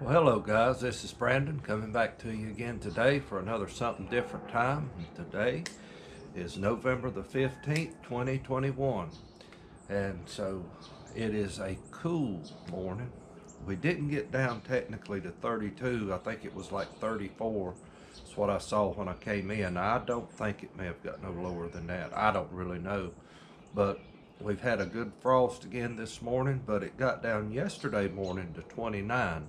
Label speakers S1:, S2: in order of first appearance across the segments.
S1: Well, hello guys, this is Brandon coming back to you again today for another something different time. Today is November the 15th, 2021. And so it is a cool morning. We didn't get down technically to 32. I think it was like 34. That's what I saw when I came in. I don't think it may have got no lower than that. I don't really know. But we've had a good frost again this morning, but it got down yesterday morning to 29.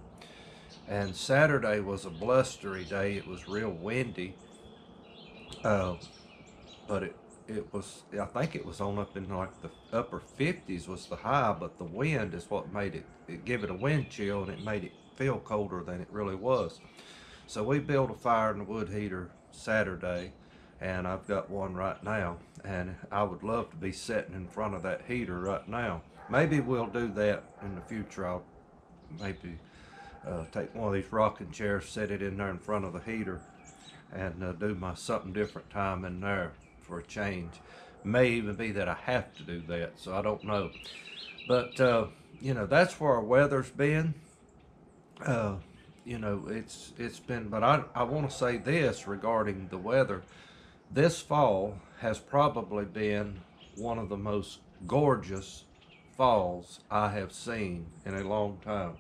S1: And Saturday was a blustery day. It was real windy, uh, but it was, I think it was on up in like the upper 50s was the high, but the wind is what made it give it a wind chill, and it made it feel colder than it really was. So we built a fire in the wood heater Saturday, and I've got one right now, and I would love to be sitting in front of that heater right now. Maybe we'll do that in the future. I'll maybe take one of these rocking chairs, set it in there in front of the heater, and do my something different time in there for a change. May even be that I have to do that, so I don't know. But you know, that's where our weather's been. You know, it's been. But I want to say this regarding the weather. This fall has probably been one of the most gorgeous falls I have seen in a long time.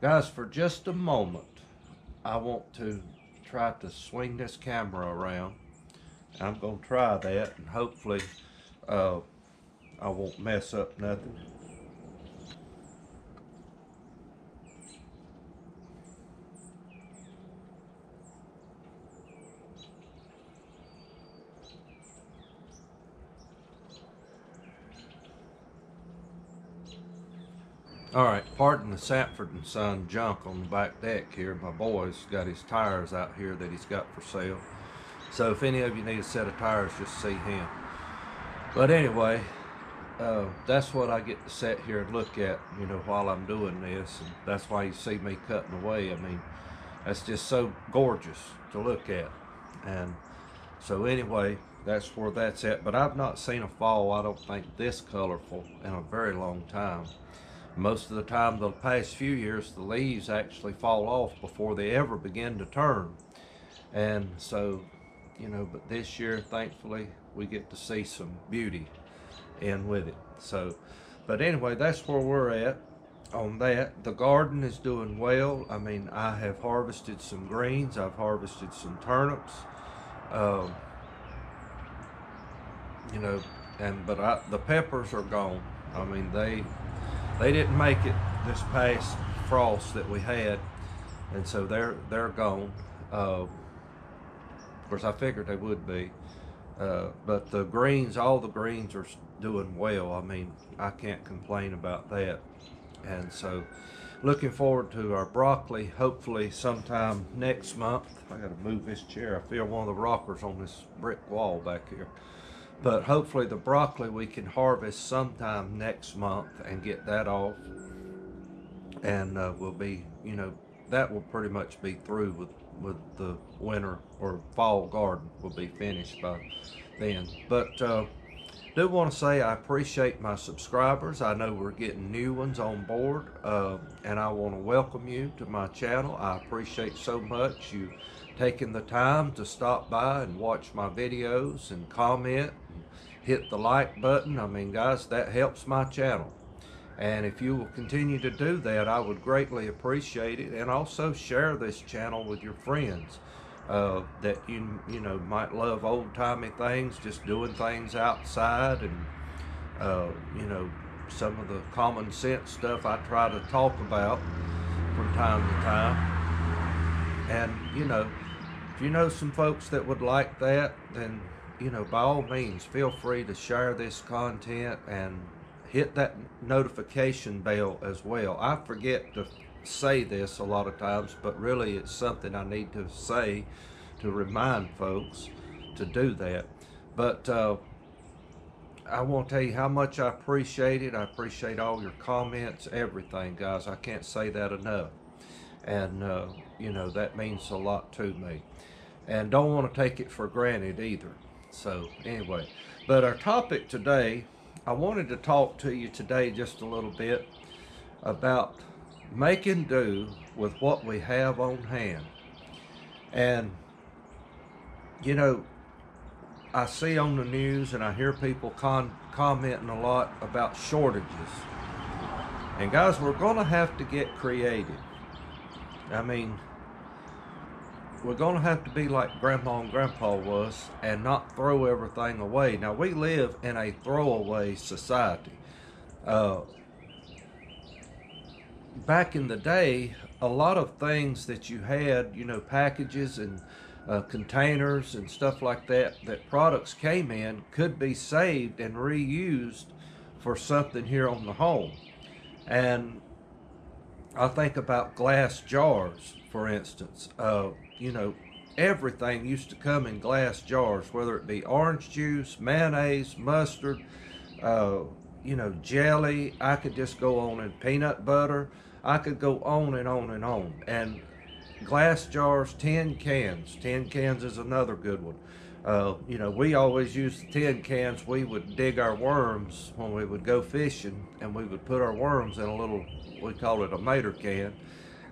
S1: Guys, for just a moment, I want to try to swing this camera around. I'm going to try that, and hopefully I won't mess up nothing. All right, pardon the Sanford and Son junk on the back deck here. My boy's got his tires out here that he's got for sale. So if any of you need a set of tires, just see him. But anyway, that's what I get to sit here and look at, you know, while I'm doing this. And that's why you see me cutting away. I mean, that's just so gorgeous to look at. And so anyway, that's where that's at. But I've not seen a fall, I don't think, this colorful in a very long time. Most of the time, the past few years, the leaves actually fall off before they ever begin to turn. And so, you know, but this year, thankfully, we get to see some beauty in with it. So, but anyway, that's where we're at on that. The garden is doing well. I mean, I have harvested some greens. I've harvested some turnips. Uh, you know, but the peppers are gone. I mean, they didn't make it this past frost that we had, and so they're gone. Of course, I figured they would be, but the greens, all the greens are doing well. I mean, I can't complain about that. And so, looking forward to our broccoli. Hopefully, sometime next month. I got to move this chair. I feel one of the rockers on this brick wall back here. But hopefully the broccoli we can harvest sometime next month and get that off. And we'll be, you know, that will pretty much be through with the winter or fall garden will be finished by then. But do want to say I appreciate my subscribers. I know we're getting new ones on board, and I want to welcome you to my channel. I appreciate so much you taking the time to stop by and watch my videos and comment and hit the like button. I mean, guys, that helps my channel. And if you will continue to do that, I would greatly appreciate it. And also share this channel with your friends that you know might love old-timey things, just doing things outside, and you know, some of the common sense stuff I try to talk about from time to time. And you know, if you know some folks that would like that, then, you know, by all means, feel free to share this content and hit that notification bell as well. I forget to say this a lot of times, but really it's something I need to say to remind folks to do that. But I want to tell you how much I appreciate it. I appreciate all your comments, everything, guys. I can't say that enough. And, you know, that means a lot to me. And don't want to take it for granted either. So, anyway. But our topic today, I wanted to talk to you today just a little bit about making do with what we have on hand. And, you know, I see on the news and I hear people commenting a lot about shortages. And guys, we're going to have to get creative. I mean, we're going to have to be like Grandma and Grandpa was and not throw everything away. Now, we live in a throwaway society. Back in the day, a lot of things that you had, you know, packages and containers and stuff like that, that products came in, could be saved and reused for something here on the home. And I think about glass jars, for instance. You know, everything used to come in glass jars, whether it be orange juice, mayonnaise, mustard, you know, jelly. I could just go on, and peanut butter. I could go on and on and on. And glass jars, tin cans. Tin cans is another good one. You know, we always used the tin cans. We would dig our worms when we would go fishing, and we would put our worms in a little, we call it a mater can,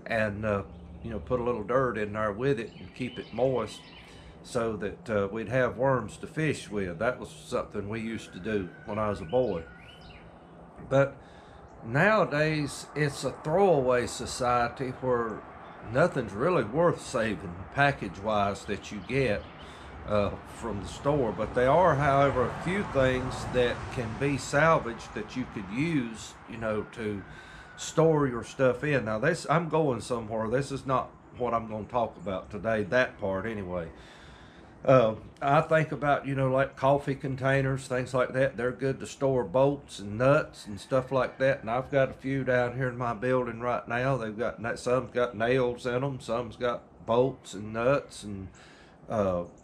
S1: and you know, put a little dirt in there with it and keep it moist so that we'd have worms to fish with. That was something we used to do when I was a boy. But nowadays, it's a throwaway society where nothing's really worth saving package-wise that you get from the store. But there are, however, a few things that can be salvaged that you could use, you know, to store your stuff in. Now, this, I'm going somewhere. This is not what I'm going to talk about today, that part anyway. I think about, you know, like coffee containers, things like that. They're good to store bolts and nuts and stuff like that. And I've got a few down here in my building right now. They've got, some's got nails in them, some's got bolts and nuts, and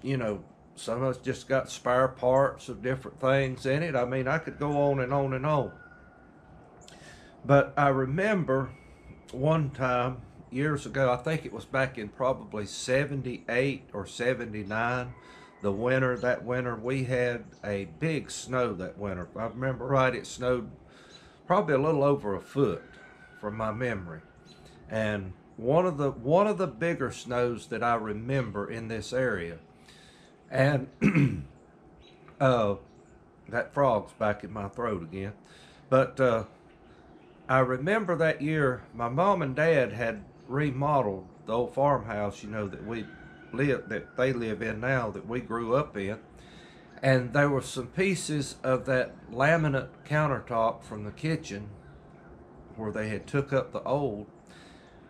S1: you know, some of it's just got spare parts of different things in it. I mean, I could go on and on and on. But I remember one time years ago, I think it was back in probably 78 or 79, that winter, we had a big snow that winter. If I remember right, it snowed probably a little over a foot from my memory. And one of the bigger snows that I remember in this area. And that frog's back in my throat again. But I remember that year, my mom and dad had remodeled the old farmhouse, you know, that they live in now, that we grew up in. And there were some pieces of that laminate countertop from the kitchen where they had took up the old.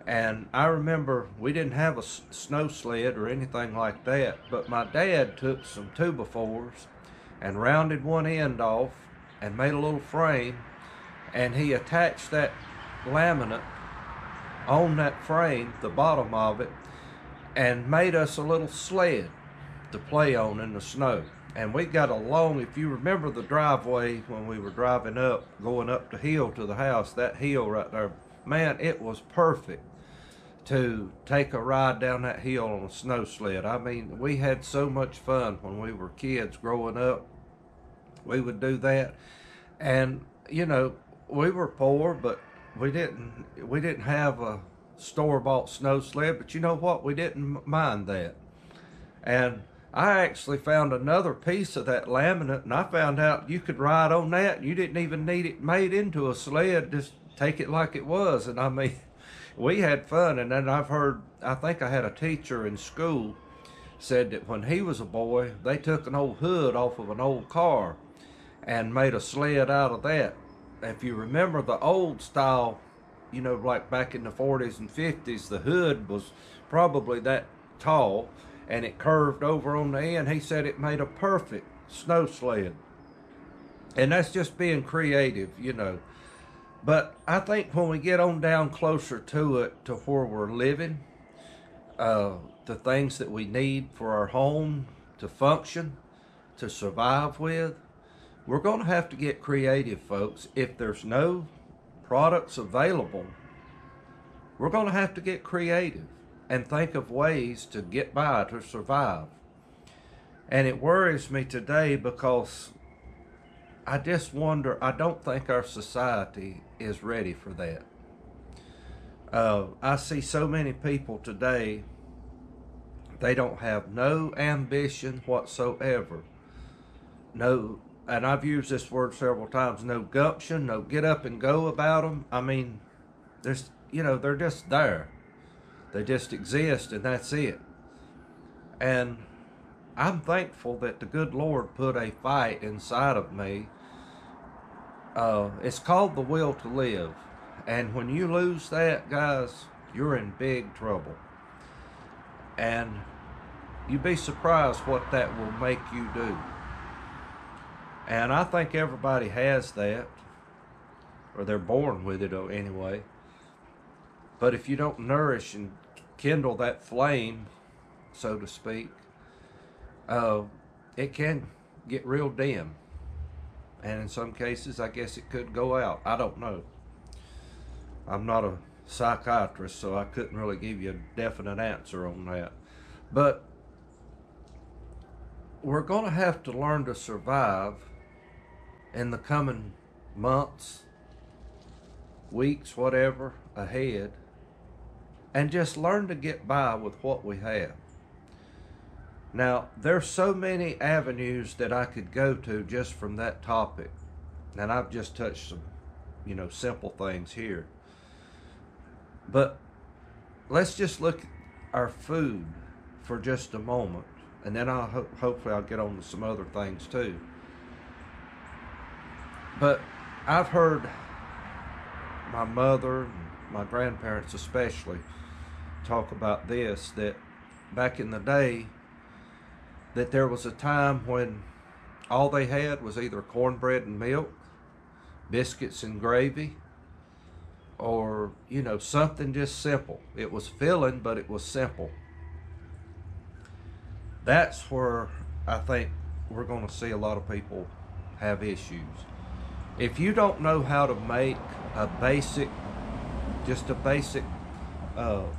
S1: And I remember we didn't have a snow sled or anything like that, but my dad took some 2x4s and rounded one end off and made a little frame, and he attached that laminate on that frame, the bottom of it, and made us a little sled to play on in the snow. And we got a long, if you remember the driveway when we were driving up, going up the hill to the house, that hill right there, man, it was perfect to take a ride down that hill on a snow sled. I mean, we had so much fun when we were kids growing up. We would do that. And, you know, we were poor, but we didn't have a store-bought snow sled, but you know what? We didn't mind that. And I actually found another piece of that laminate, and I found out you could ride on that. You didn't even need it made into a sled, just take it like it was. And I mean, we had fun. And then I think I had a teacher in school said that when he was a boy, they took an old hood off of an old car and made a sled out of that. If you remember the old style, you know, like back in the 40s and 50s, the hood was probably that tall and it curved over on the end. He said it made a perfect snow sled. And that's just being creative, you know. But I think when we get on down closer to it, to where we're living, the things that we need for our home to function, to survive with, we're going to have to get creative, folks. If there's no products available, we're going to have to get creative and think of ways to get by, to survive. And it worries me today because I just wonder, I don't think our society is ready for that. I see so many people today, they don't have no ambition whatsoever. No, and I've used this word several times, no gumption, no get up and go about them. I mean, there's, they're just there. They just exist, and that's it. And I'm thankful that the good Lord put a fight inside of me. It's called the will to live. And when you lose that, guys, you're in big trouble. And you'd be surprised what that will make you do. And I think everybody has that, or they're born with it anyway. But if you don't nourish and kindle that flame, so to speak, it can get real dim. And in some cases, I guess it could go out. I don't know. I'm not a psychiatrist, so I couldn't really give you a definite answer on that. But we're going to have to learn to survive in the coming months, weeks, whatever, ahead, and just learn to get by with what we have. Now, there's so many avenues that I could go to just from that topic, and I've just touched some, simple things here. But let's just look at our food for just a moment, and then hopefully I'll get on to some other things too. But I've heard my mother and my grandparents especially talk about this, that back in the day, that there was a time when all they had was either cornbread and milk, biscuits and gravy, or, something just simple. It was filling, but it was simple. That's where I think we're going to see a lot of people have issues. If you don't know how to make a basic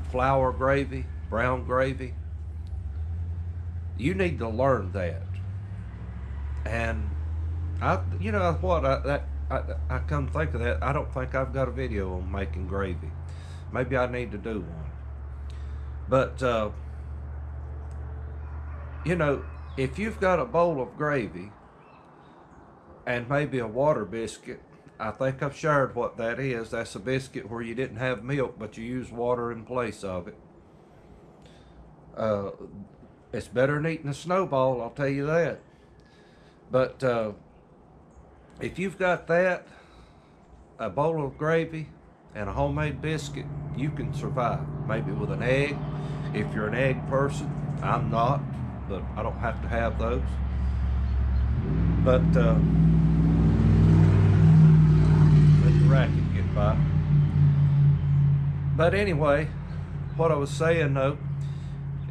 S1: flour gravy, brown gravy, you need to learn that. And I come to think of that, I don't think I've got a video on making gravy. Maybe I need to do one. But if you've got a bowl of gravy and maybe a water biscuit, I think I've shared what that is. That's a biscuit where you didn't have milk, but you use water in place of it. It's better than eating a snowball, I'll tell you that. But if you've got that, a bowl of gravy, and a homemade biscuit, you can survive. Maybe with an egg, if you're an egg person. I'm not, but I don't have to have those. But let the racket get by. But anyway, what I was saying though,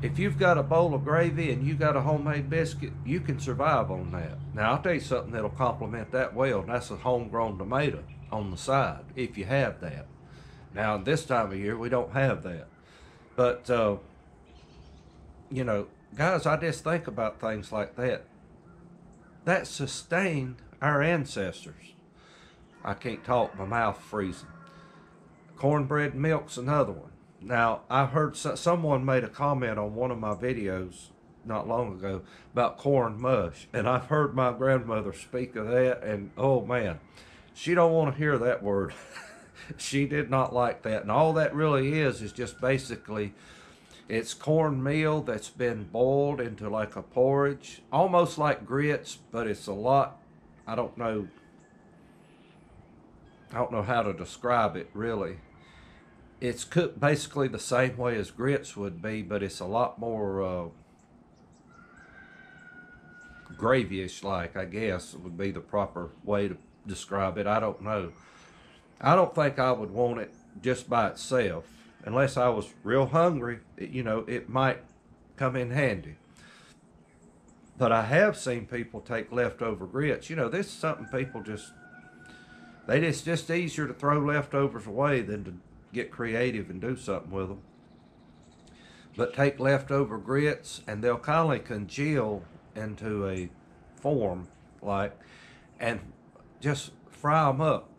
S1: if you've got a bowl of gravy and you got a homemade biscuit, you can survive on that. Now, I'll tell you something that'll complement that well, and that's a homegrown tomato on the side, if you have that. Now, this time of year, we don't have that. But, guys, I just think about things like that. That sustained our ancestors. I can't talk, my mouth freezing. Cornbread milk's another one. Now, I heard someone made a comment on one of my videos not long ago about corn mush, and I've heard my grandmother speak of that, and oh man, she don't want to hear that word. She did not like that, and all that really is just basically, it's cornmeal that's been boiled into like a porridge, almost like grits, but it's a lot, I don't know how to describe it really. It's cooked basically the same way as grits would be, but it's a lot more gravy-ish like, I guess would be the proper way to describe it. I don't know. I don't think I would want it just by itself. Unless I was real hungry, it might come in handy. But I have seen people take leftover grits. This is something people it's just easier to throw leftovers away than to get creative and do something with them. But take leftover grits and they'll kindly congeal into a form and just fry them up.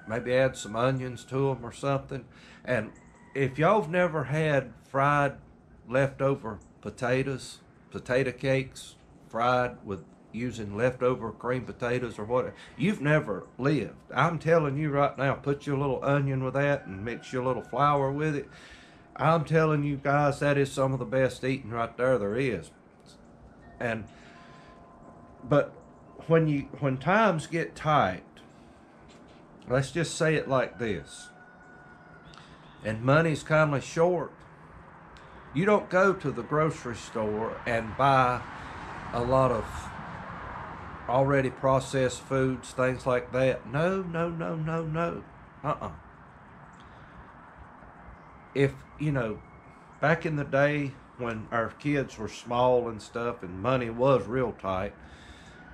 S1: Maybe add some onions to them or something. And if y'all have never had fried leftover potatoes, potato cakes fried with using leftover cream potatoes or whatever, you've never lived. I'm telling you right now, put your little onion with that and mix your little flour with it. I'm telling you guys, that is some of the best eating right there is. And but when times get tight, let's just say it like this, and money's kind of short, you don't go to the grocery store and buy a lot of already processed foods, things like that. No. If, back in the day when our kids were small and stuff and money was real tight,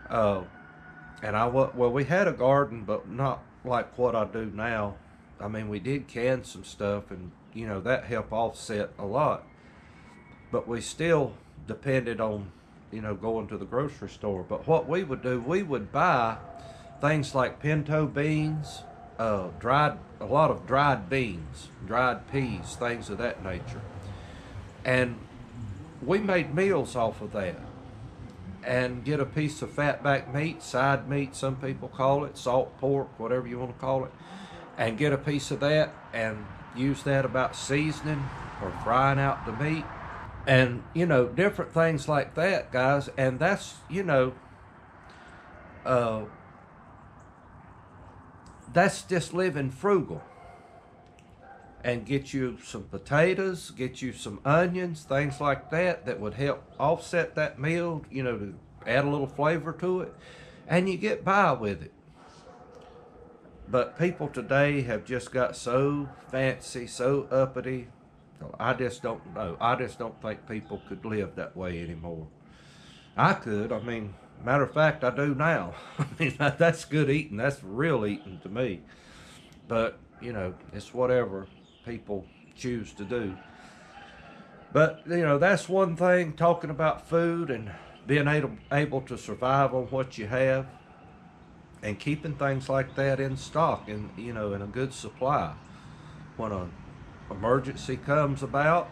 S1: we had a garden, but not like what I do now. I mean, we did can some stuff, and that helped offset a lot, but we still depended on going to the grocery store. But what we would do, we would buy things like pinto beans, a lot of dried beans, dried peas, things of that nature, and we made meals off of that. And get a piece of fatback meat, side meat, some people call it, salt pork, whatever you want to call it, and get a piece of that and use that about seasoning or frying out the meat, and different things like that, guys. And that's that's just living frugal. And get you some potatoes, get you some onions, things like that would help offset that meal, to add a little flavor to it, and you get by with it. But people today have just got so fancy, so uppity. I just don't know. I just don't think people could live that way anymore. I could. I mean, matter of fact, I do now. I mean, that's good eating. That's real eating to me. But, it's whatever people choose to do. But that's one thing, talking about food and being able to survive on what you have and keeping things like that in stock and in a good supply. When an emergency comes about,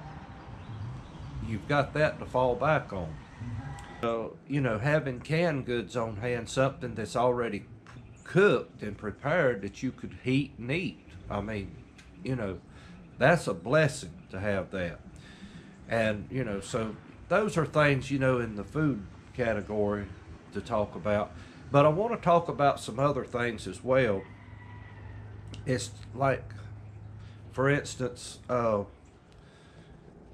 S1: you've got that to fall back on. So having canned goods on hand, something that's already cooked and prepared that you could heat and eat, I mean, that's a blessing to have that. And, so those are things, in the food category to talk about. But I want to talk about some other things as well. It's like, for instance,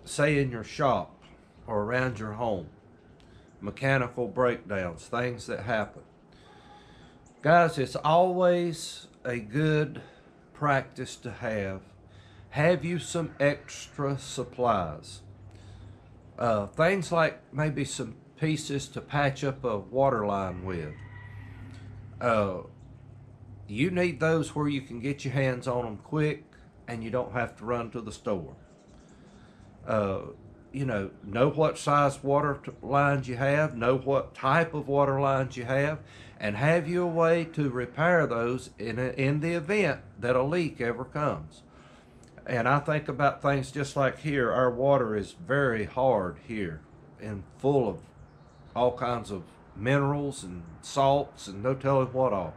S1: say in your shop or around your home, mechanical breakdowns, things that happen. Guys, it's always a good practice to have you some extra supplies. Things like maybe some pieces to patch up a water line with. You need those where you can get your hands on them quick and you don't have to run to the store. Know what size water lines you have, know what type of water lines you have, and have you a way to repair those in the event that a leak ever comes. And I think about things just like here. Our water is very hard here and full of all kinds of minerals and salts and no telling what all.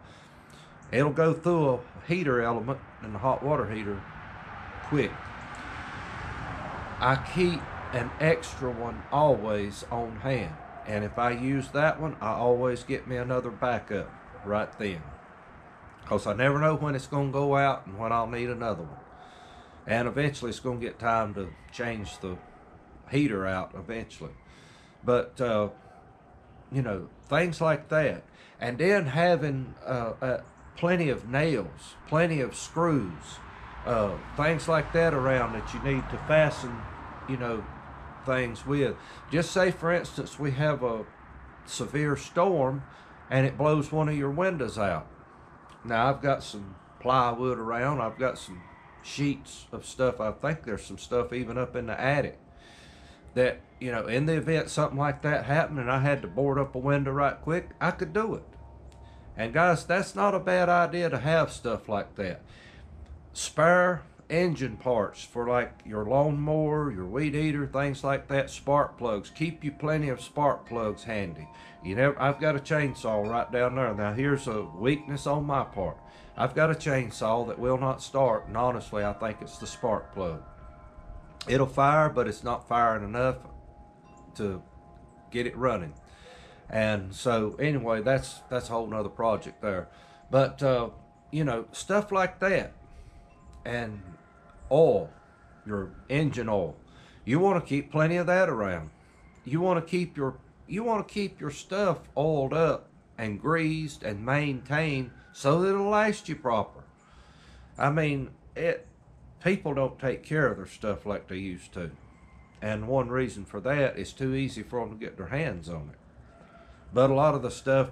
S1: It'll go through a heater element in the hot water heater quick. I keep an extra one always on hand, and if I use that one, I always get me another backup right then, because I never know when it's going to go out and when I'll need another one. And eventually it's going to get time to change the heater out eventually. But things like that. And then having plenty of nails, plenty of screws, things like that around that you need to fasten things with. Just say, for instance, we have a severe storm and it blows one of your windows out. Now, I've got some plywood around. I've got some sheets of stuff. I think there's some stuff even up in the attic that, in the event something like that happened and I had to board up a window right quick, I could do it. And guys, that's not a bad idea to have stuff like that. Spare engine parts for like your lawnmower, your weed eater, things like that, spark plugs. Keep you plenty of spark plugs handy. I've got a chainsaw right down there. Now here's a weakness on my part. I've got a chainsaw that will not start, and honestly I think it's the spark plug. It'll fire, but it's not firing enough to get it running. And so anyway, that's a whole nother project there. But you know, stuff like that. And oil, your engine oil, you want to keep plenty of that around. You want to keep your stuff oiled up and greased and maintained so that it'll last you proper. I mean, people don't take care of their stuff like they used to, and one reason for that is too easy for them to get their hands on it. But a lot of the stuff,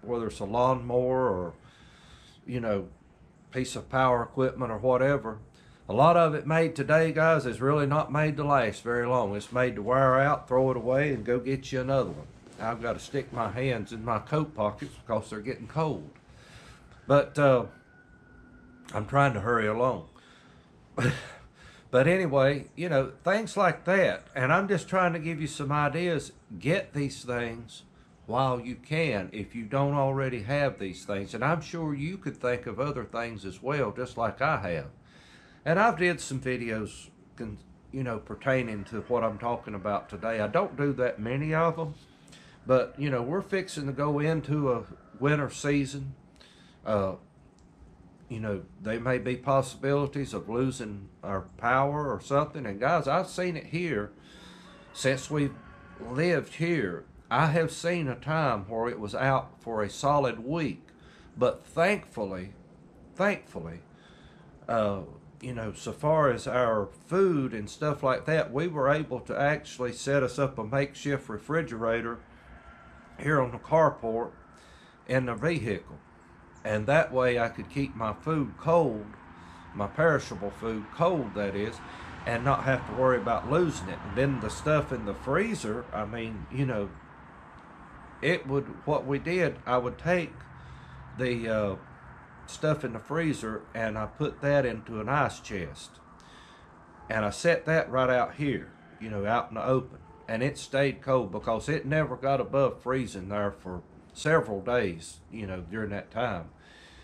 S1: whether it's a lawnmower or, you know, piece of power equipment or whatever, a lot of it made today, guys, is really not made to last very long. It's made to wear out, throw it away, and go get you another one. I've got to stick my hands in my coat pockets because they're getting cold. But I'm trying to hurry along. But anyway, you know, things like that. And I'm just trying to give you some ideas. Get these things while you can, if you don't already have these things. And I'm sure you could think of other things as well, just like I have. And I've did some videos, you know, pertaining to what I'm talking about today. I don't do that many of them, but, you know, we're fixing to go into a winter season. You know, there may be possibilities of losing our power or something. And guys, I've seen it here since we've lived here. I have seen a time where it was out for a solid week, but thankfully, you know, so far as our food and stuff like that, we were able to actually set us up a makeshift refrigerator here on the carport in the vehicle. And that way I could keep my food cold, my perishable food cold, that is, and not have to worry about losing it. And then the stuff in the freezer, I mean, you know, what we did, I would take the stuff in the freezer and I put that into an ice chest. And I set that right out here, you know, out in the open. And it stayed cold because it never got above freezing there for several days, you know, during that time.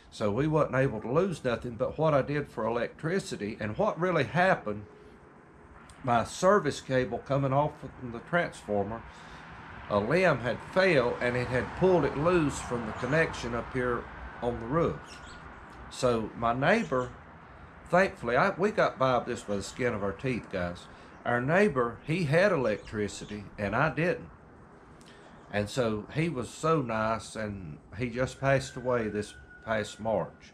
S1: So we wasn't able to lose nothing. But what I did for electricity, and what really happened, my service cable coming off from the transformer, a limb had failed and it had pulled it loose from the connection up here on the roof. So my neighbor, thankfully, we got by this by the skin of our teeth, guys. Our neighbor, he had electricity and I didn't. And so he was so nice, and he just passed away this past March.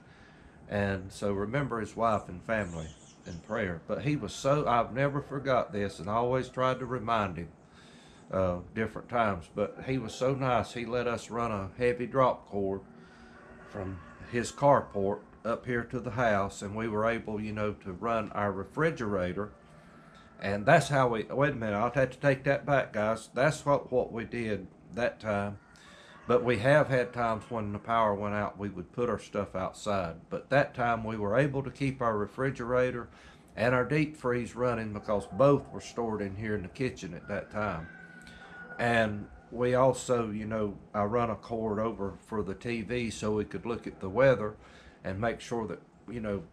S1: And so remember his wife and family in prayer. But he was so, I've never forgot this, and I always tried to remind him different times. But he was so nice, he let us run a heavy drop cord from his carport up here to the house, and we were able, you know, to run our refrigerator. And that's how we, wait a minute, I'll have to take that back, guys. That's what we did that time. But we have had times when the power went out, we would put our stuff outside. But that time we were able to keep our refrigerator and our deep freeze running because both were stored in here in the kitchen at that time. And we also, you know, I run a cord over for the TV so we could look at the weather and make sure that, you know,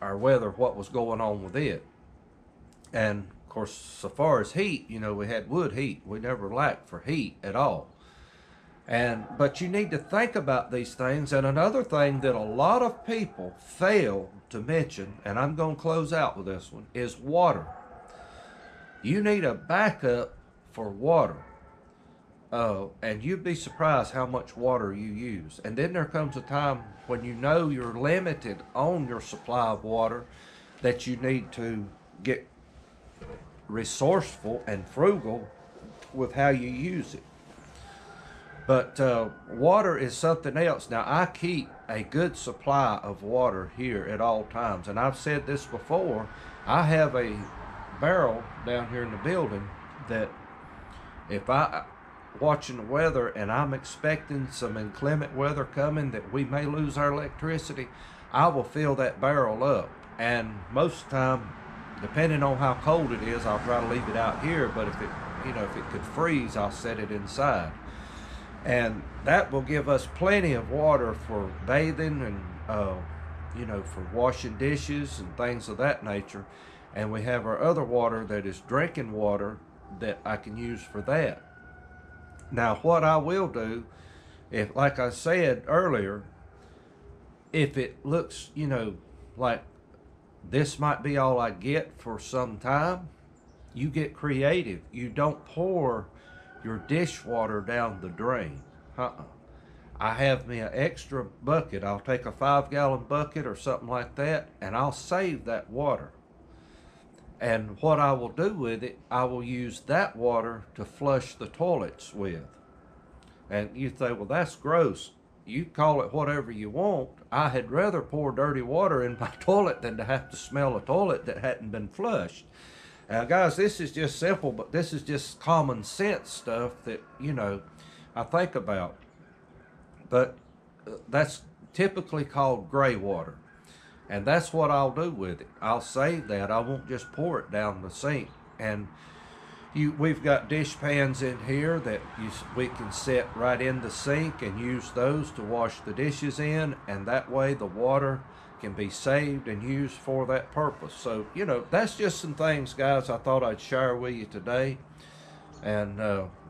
S1: our weather, what was going on with it. And of course, so far as heat, you know, we had wood heat. We never lacked for heat at all. But you need to think about these things. And another thing that a lot of people fail to mention, and I'm going to close out with this one, is water. You need a backup for water. And you'd be surprised how much water you use. And then there comes a time when you know you're limited on your supply of water, that you need to get resourceful and frugal with how you use it. But water is something else. Now, I keep a good supply of water here at all times. And I've said this before, I have a barrel down here in the building that if watching the weather and I'm expecting some inclement weather coming that we may lose our electricity, I will fill that barrel up And most of the time, depending on how cold it is, I'll try to leave it out here, but if it, if it could freeze, I'll set it inside. And that will give us plenty of water for bathing and, for washing dishes and things of that nature. And we have our other water that is drinking water that I can use for that. Now, what I will do, if, like I said earlier, if it looks, like this might be all I get for some time, you get creative. You don't pour your dishwater down the drain. I have me an extra bucket. I'll take a 5-gallon bucket or something like that, and I'll save that water. And what I will do with it, I will use that water to flush the toilets with. And you say, well, that's gross. You call it whatever you want. I had rather pour dirty water in my toilet than to have to smell a toilet that hadn't been flushed. Now, guys, this is just simple, but this is just common sense stuff that, I think about. But that's typically called gray water. And that's what I'll do with it. I'll save that. I won't just pour it down the sink. And we've got dish pans in here that we can set right in the sink and use those to wash the dishes in. And that way the water can be saved and used for that purpose. So, that's just some things, guys, I thought I'd share with you today. And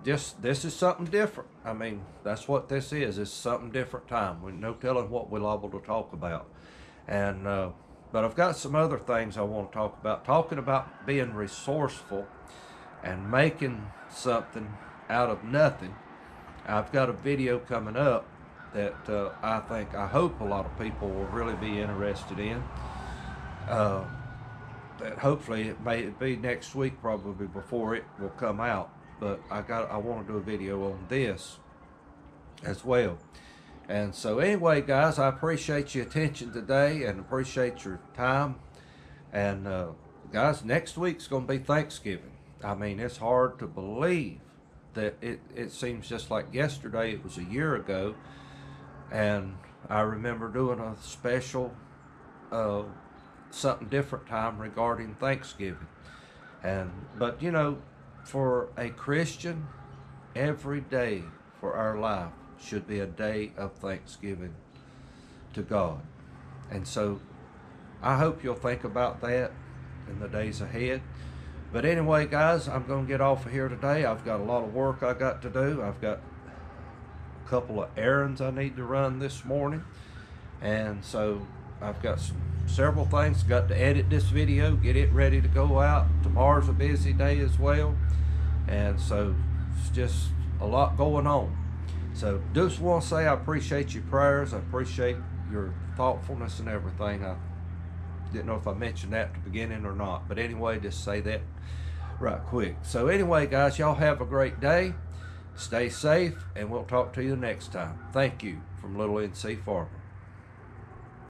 S1: this is something different. I mean, that's what this is. It's something different time. We're no telling what we're liable to talk about. And but I've got some other things I want to talk about. Talking about being resourceful and making something out of nothing. I've got a video coming up that I hope a lot of people will really be interested in. That hopefully it may be next week, probably before it will come out. But I want to do a video on this as well. And so anyway, guys, I appreciate your attention today and appreciate your time. And guys, next week's going to be Thanksgiving. I mean, it's hard to believe that it seems just like yesterday. It was a year ago. And I remember doing a special something different time regarding Thanksgiving. But for a Christian, every day for our life should be a day of thanksgiving to God. And so I hope you'll think about that in the days ahead. But anyway, guys, I'm going to get off of here today. I've got a lot of work I got to do. I've got a couple of errands I need to run this morning. And so I've got several things. Got to edit this video, get it ready to go out. Tomorrow's a busy day as well. And so it's just a lot going on. So just want to say I appreciate your prayers. I appreciate your thoughtfulness and everything. I didn't know if I mentioned that at the beginning or not. But anyway, just say that right quick. So anyway, guys, y'all have a great day. Stay safe, and we'll talk to you next time. Thank you from Little NC Farmer.